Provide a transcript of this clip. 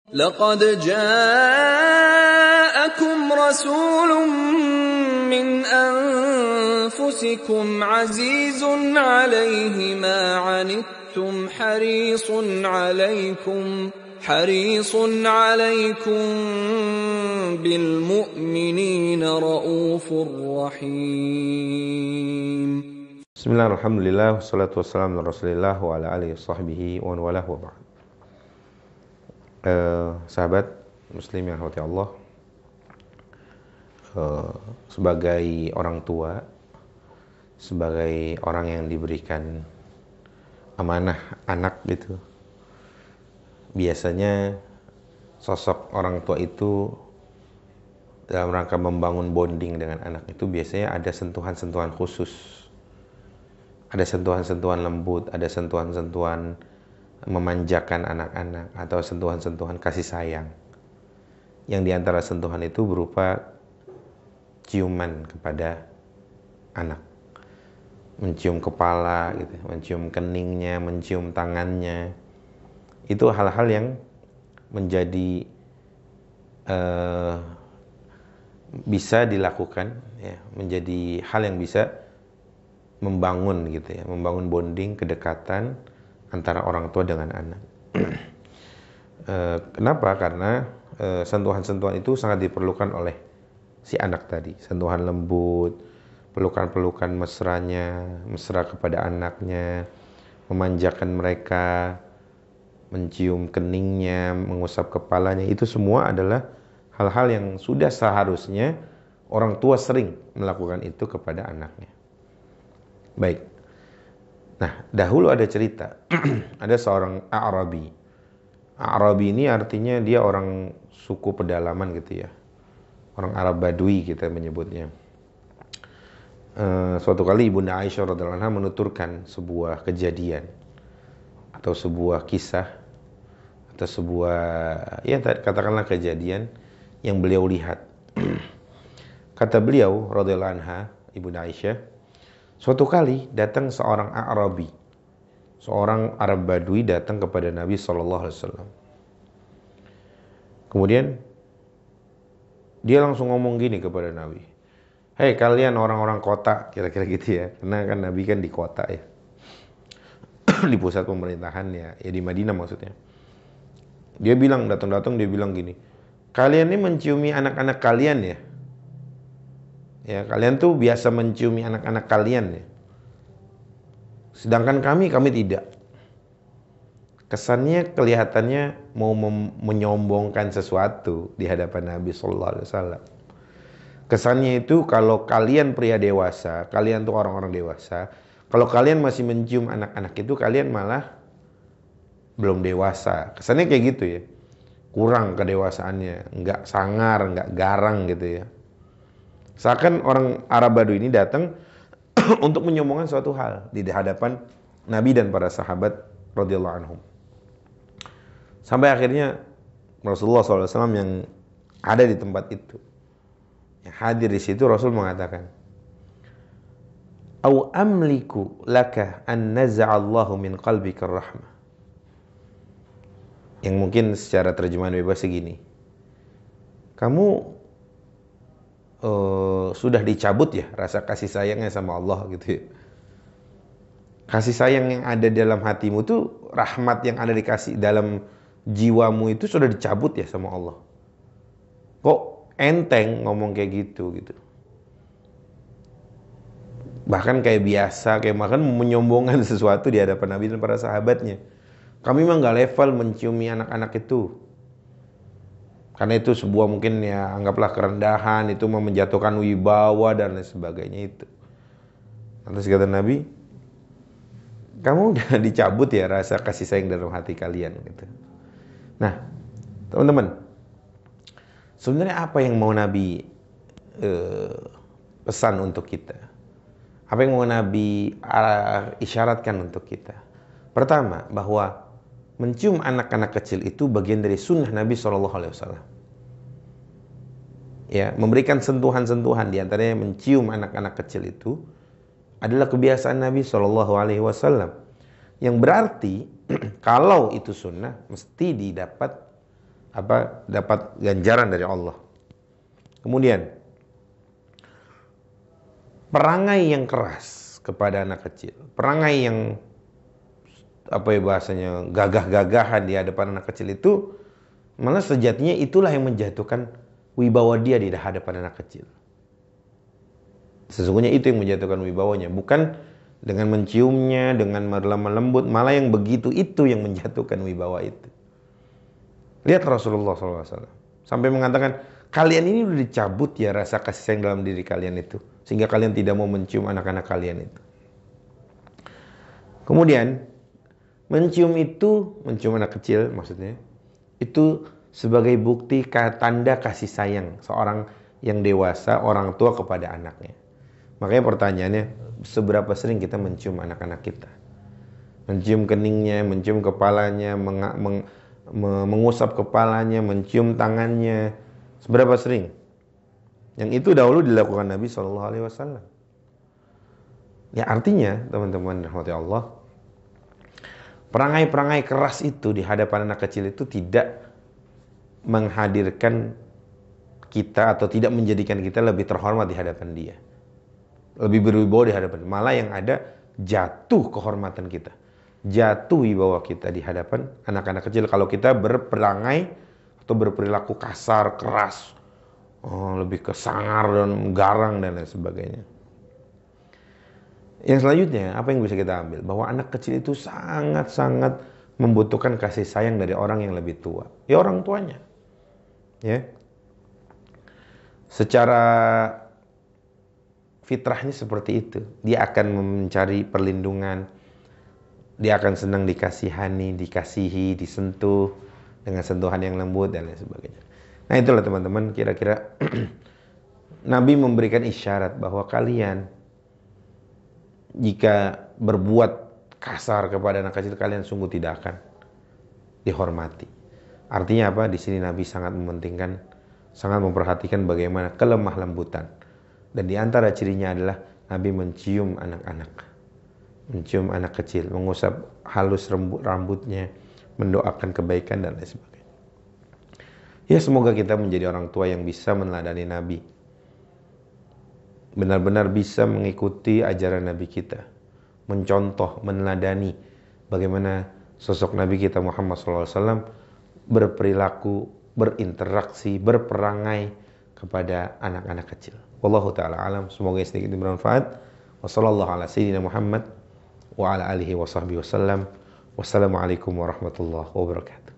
لقد جاءكم رسول من أنفسكم عزيز عليه ما عنتم حريص عليكم بالمؤمنين رؤوف رحيم. Bismillah, alhamdulillah, wassalatu wassalamu ala rasulillah wa ala alihi sahbihi wa walah wa ba'd. Sahabat muslim yang dirahmati Allah, sebagai orang tua, sebagai orang yang diberikan amanah anak gitu, biasanya sosok orang tua itu dalam rangka membangun bonding dengan anak itu biasanya ada sentuhan-sentuhan khusus. Ada sentuhan-sentuhan lembut, ada sentuhan-sentuhan memanjakan anak-anak, atau sentuhan-sentuhan kasih sayang. Yang diantara sentuhan itu berupa ciuman kepada anak. Mencium kepala, gitu, mencium keningnya, mencium tangannya. Itu hal-hal yang menjadi bisa dilakukan, ya, menjadi hal yang bisa membangun gitu ya, membangun bonding, kedekatan antara orang tua dengan anak. Kenapa? Karena sentuhan-sentuhan itu sangat diperlukan oleh si anak tadi. Sentuhan lembut, pelukan-pelukan mesra kepada anaknya, memanjakan mereka, mencium keningnya, mengusap kepalanya, itu semua adalah hal-hal yang sudah seharusnya orang tua sering melakukan itu kepada anaknya. Baik. Nah, dahulu ada cerita. Ada seorang A'rabi. A'rabi ini artinya dia orang suku pedalaman gitu ya. Orang Arab Badui kita menyebutnya. Suatu kali Ibunda Aisyah radhiyallahu anha menuturkan sebuah kejadian atau sebuah kisah atau sebuah, ya katakanlah kejadian yang beliau lihat. Kata beliau radhiyallahu anha, Ibunda Aisyah, suatu kali datang seorang A'rabi, seorang Arab Badui datang kepada Nabi SAW. Kemudian dia langsung ngomong gini kepada Nabi, "Hei kalian orang-orang kota," kira-kira gitu ya, karena kan Nabi kan di kota ya, di pusat pemerintahannya, ya di Madinah maksudnya. Dia bilang, datang-datang dia bilang gini, "Kalian ini menciumi anak-anak kalian ya? Ya, kalian tuh biasa menciumi anak-anak kalian ya. Sedangkan kami tidak." Kesannya kelihatannya mau menyombongkan sesuatu di hadapan Nabi sallallahu alaihi wasallam. Kesannya itu kalau kalian pria dewasa, kalian tuh orang-orang dewasa, kalau kalian masih mencium anak-anak itu kalian malah belum dewasa. Kesannya kayak gitu ya. Kurang kedewasaannya, enggak sangar, enggak garang gitu ya. Seakan orang Arab Badui ini datang untuk menyombongkan suatu hal di hadapan Nabi dan para sahabat radhiyallahu anhum. Sampai akhirnya Rasulullah SAW yang ada di tempat itu, yang hadir di situ, Rasul mengatakan, "Au amliku laka an naza'allahu min qalbika rahmah." Yang mungkin secara terjemahan bebas segini, kamu sudah dicabut ya rasa kasih sayangnya sama Allah gitu ya. Kasih sayang yang ada dalam hatimu tuh, rahmat yang ada dikasih dalam jiwamu itu sudah dicabut ya sama Allah. Kok enteng ngomong kayak gitu. Bahkan kayak biasa, kayak makan menyombongkan sesuatu di hadapan Nabi dan para sahabatnya. Kami mah gak level menciumi anak-anak itu. Karena itu sebuah mungkin ya anggaplah kerendahan, itu menjatuhkan wibawa dan lain sebagainya itu. Lantas kata Nabi, kamu udah dicabut ya rasa kasih sayang dalam hati kalian gitu. Nah, teman-teman, sebenarnya apa yang mau Nabi pesan untuk kita? Apa yang mau Nabi isyaratkan untuk kita? Pertama, bahwa mencium anak-anak kecil itu bagian dari sunnah Nabi SAW. Ya, memberikan sentuhan-sentuhan, diantaranya mencium anak-anak kecil itu adalah kebiasaan Nabi SAW. Yang berarti kalau itu sunnah mesti didapat dapat ganjaran dari Allah. Kemudian perangai yang keras kepada anak kecil, perangai yang bahasanya gagah-gagahan di hadapan anak kecil itu, malah sejatinya itulah yang menjatuhkan wibawa dia di hadapan anak kecil. Sesungguhnya itu yang menjatuhkan wibawanya, bukan dengan menciumnya, dengan lemah lembut, malah yang begitu itu yang menjatuhkan wibawa itu. Lihat Rasulullah SAW sampai mengatakan, kalian ini udah dicabut ya rasa kasih sayang dalam diri kalian itu, sehingga kalian tidak mau mencium anak-anak kalian itu. Kemudian mencium anak kecil maksudnya, itu sebagai bukti tanda kasih sayang seorang yang dewasa, orang tua kepada anaknya. Makanya pertanyaannya, seberapa sering kita mencium anak-anak kita? Mencium keningnya, mencium kepalanya, mengusap kepalanya, mencium tangannya. Seberapa sering? Yang itu dahulu dilakukan Nabi SAW. Ya artinya, teman-teman rahmati Allah, perangai-perangai keras itu di hadapan anak kecil itu tidak menghadirkan kita atau tidak menjadikan kita lebih terhormat di hadapan dia, lebih berwibawa di hadapan, malah yang ada jatuh kehormatan kita, jatuh wibawa kita di hadapan anak-anak kecil kalau kita berperangai atau berperilaku kasar, keras, lebih ke sangar dan garang dan lain sebagainya. Yang selanjutnya, apa yang bisa kita ambil? Bahwa anak kecil itu sangat-sangat membutuhkan kasih sayang dari orang yang lebih tua. Ya orang tuanya. Ya. Secara fitrahnya seperti itu. Dia akan mencari perlindungan. Dia akan senang dikasihani, dikasihi, disentuh dengan sentuhan yang lembut dan lain sebagainya. Nah itulah teman-teman, kira-kira Nabi memberikan isyarat bahwa kalian jika berbuat kasar kepada anak kecil, kalian sungguh tidak akan dihormati. Artinya apa? Di sini Nabi sangat mementingkan, sangat memperhatikan bagaimana kelemah lembutan. Dan di antara cirinya adalah Nabi mencium anak-anak, mencium anak kecil, mengusap halus rambutnya, mendoakan kebaikan dan lain sebagainya. Ya semoga kita menjadi orang tua yang bisa meneladani Nabi, benar-benar bisa mengikuti ajaran Nabi kita, mencontoh, meneladani bagaimana sosok Nabi kita Muhammad SAW berperilaku, berinteraksi, berperangai kepada anak-anak kecil. Wallahu ta'ala alam. Semoga sedikit bermanfaat. Wassallallahu ala sayyidina Muhammad wa ala alihi wa sahbihi wasallam. Wassalamualaikum warahmatullahi wabarakatuh.